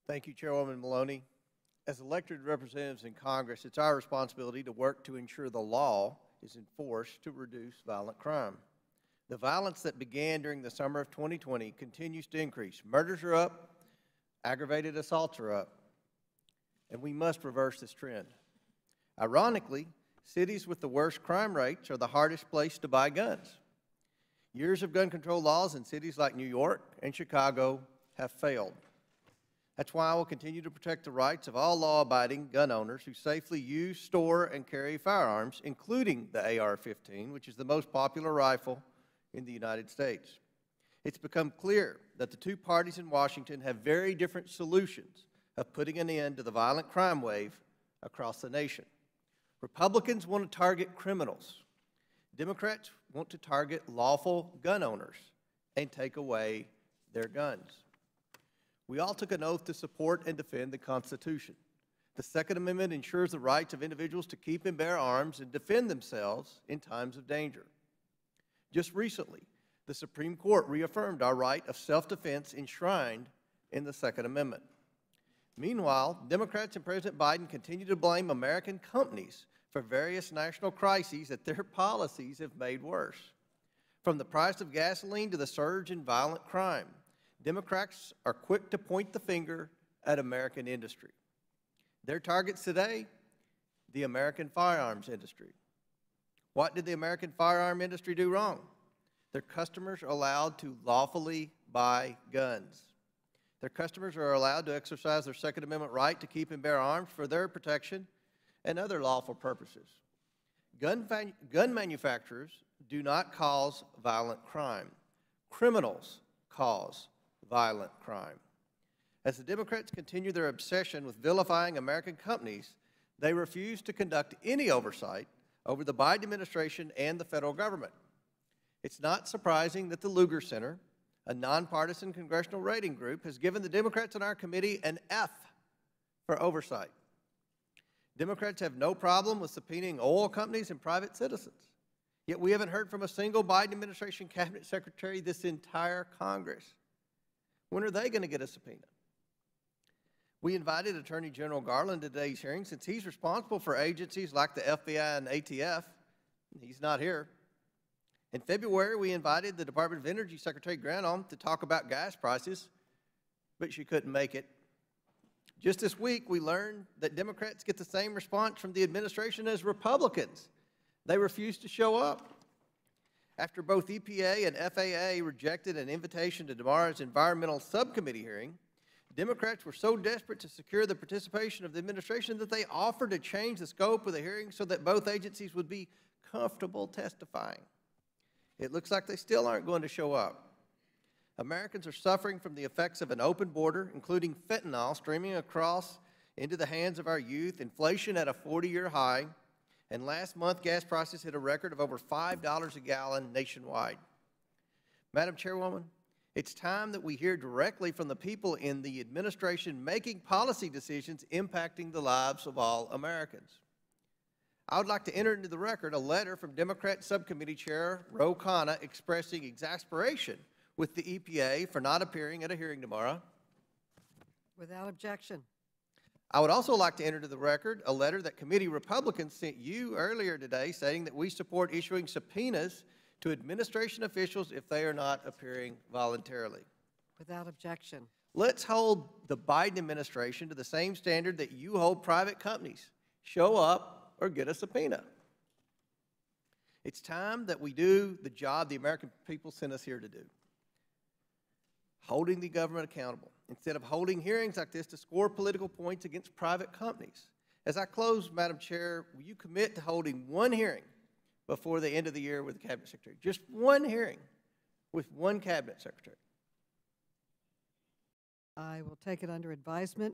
Thank you, Chairwoman Maloney. As elected representatives in Congress, it's our responsibility to work to ensure the law is enforced to reduce violent crime. The violence that began during the summer of 2020 continues to increase. Murders are up, aggravated assaults are up, and we must reverse this trend. Ironically, cities with the worst crime rates are the hardest place to buy guns. Years of gun control laws in cities like New York and Chicago have failed. That's why I will continue to protect the rights of all law-abiding gun owners who safely use, store, and carry firearms, including the AR-15, which is the most popular rifle in the United States. It's become clear that the two parties in Washington have very different solutions of putting an end to the violent crime wave across the nation. Republicans want to target criminals. Democrats want to target lawful gun owners and take away their guns. We all took an oath to support and defend the Constitution. The Second Amendment ensures the rights of individuals to keep and bear arms and defend themselves in times of danger. Just recently, the Supreme Court reaffirmed our right of self-defense enshrined in the Second Amendment. Meanwhile, Democrats and President Biden continue to blame American companies for various national crises that their policies have made worse. From the price of gasoline to the surge in violent crime, Democrats are quick to point the finger at American industry. Their targets today, the American firearms industry. What did the American firearm industry do wrong? Their customers are allowed to lawfully buy guns. Their customers are allowed to exercise their Second Amendment right to keep and bear arms for their protection and other lawful purposes. Gun manufacturers do not cause violent crime. Criminals cause violent crime. As the Democrats continue their obsession with vilifying American companies, they refuse to conduct any oversight over the Biden administration and the federal government. It's not surprising that the Lugar Center, a nonpartisan congressional rating group, has given the Democrats on our committee an F for oversight. Democrats have no problem with subpoenaing oil companies and private citizens, yet we haven't heard from a single Biden administration cabinet secretary this entire Congress. When are they going to get a subpoena? We invited Attorney General Garland to today's hearing since he's responsible for agencies like the FBI and ATF. He's not here. In February, we invited the Department of Energy Secretary Granholm to talk about gas prices, but she couldn't make it. Just this week, we learned that Democrats get the same response from the administration as Republicans. They refuse to show up. After both EPA and FAA rejected an invitation to tomorrow's environmental subcommittee hearing, Democrats were so desperate to secure the participation of the administration that they offered to change the scope of the hearing so that both agencies would be comfortable testifying. It looks like they still aren't going to show up. Americans are suffering from the effects of an open border, including fentanyl streaming across into the hands of our youth, inflation at a 40-year high, and last month gas prices hit a record of over $5 a gallon nationwide. Madam Chairwoman, it's time that we hear directly from the people in the administration making policy decisions impacting the lives of all Americans. I would like to enter into the record a letter from Democrat Subcommittee Chair Ro Khanna expressing exasperation with the EPA for not appearing at a hearing tomorrow. Without objection. I would also like to enter into the record a letter that committee Republicans sent you earlier today stating that we support issuing subpoenas to administration officials if they are not appearing voluntarily. Without objection. Let's hold the Biden administration to the same standard that you hold private companies. Show up or get a subpoena. It's time that we do the job the American people sent us here to do. Holding the government accountable, instead of holding hearings like this to score political points against private companies. As I close, Madam Chair, will you commit to holding one hearing before the end of the year with the Cabinet Secretary? Just one hearing with one Cabinet Secretary. I will take it under advisement.